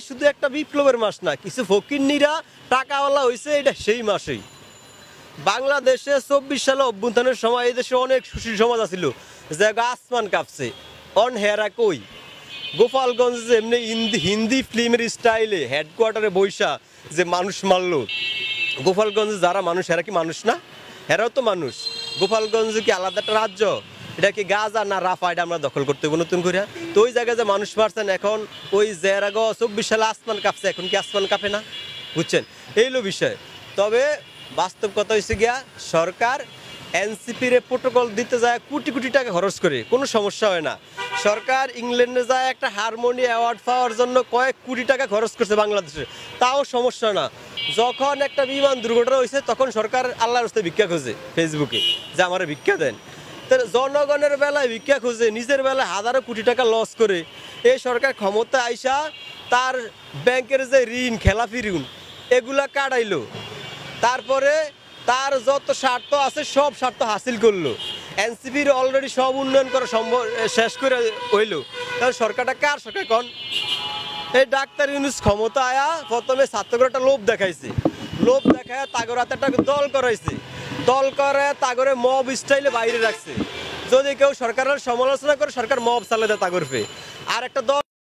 শুধু একটা বিপ্লবের মাস না, কিছু ফকিন্নিরা টাকাওয়ালা হয়েছে এটা সেই মাসেই। বাংলাদেশে 24 সালে অভ্যুত্থানের সময় এই দেশে অনেক সুশীল সমাজ আছিল, যে আসমান কাঁপছে অন হেরা কই। গোপালগঞ্জ এমনি হিন্দি ফিল্মের স্টাইলে হেডকোয়ার্টারে বৈশা যে মানুষ মারলো, গোপালগঞ্জে যারা মানুষ এরা কি মানুষ না? এরাও তো মানুষ। গোপালগঞ্জ কি আলাদা একটা রাজ্য? এটা কি গাজা না রাফা? এটা আমরা দখল করতে হবে নতুন করে। তো ওই জায়গায় যে মানুষ মারছেন, এখন ওই জেরাগ 24 সালে আসমান কাঁপছে, এখন কি আসমান কাঁপে না? বুঝছেন, এইলো বিষয়। তবে বাস্তব কথা হয়েছে গিয়া, সরকার এনসিপির প্রোটোকল দিতে যায় কোটি কোটি টাকা খরচ করে, কোনো সমস্যা হয় না। সরকার ইংল্যান্ডে যায় একটা হারমোনি অ্যাওয়ার্ড পাওয়ার জন্য কয়েক কোটি টাকা খরচ করছে বাংলাদেশে, তাও সমস্যা না। যখন একটা বিমান দুর্ঘটনা হয়েছে তখন সরকার আল্লাহর রাস্তায় ভিক্ষা খোঁজে ফেসবুকে, যে আমার ভিক্ষা দেন। জনগণের বেলায় ভিক্ষা খুঁজে, নিজের বেলায় হাজারো কোটি টাকা লস করে এই সরকার ক্ষমতা আইসা তার ব্যাংকের যে ঋণ, খেলাফি ঋণ, এগুলা কাটাইলো। তারপরে তার যত স্বার্থ আছে সব স্বার্থ হাসিল করলো। এনসিপির অলরেডি সব উন্নয়ন করা সম্ভব শেষ করে হইলো। কারণ সরকারটা কার সরকার কন? এই ডাক্তার ইউনূস ক্ষমতা আয়া প্রথমে ছাত্রদের একটা লোভ দেখাইছে, লোভ দেখায় তাগর হাতে একটা দল করাইছে, দল করে তাগরে মব স্টাইলে বাইরে রাখছে। যদি কেউ সরকারের সমালোচনা করে, সরকার মব চালে দেয় তাগর ফে। আর একটা দল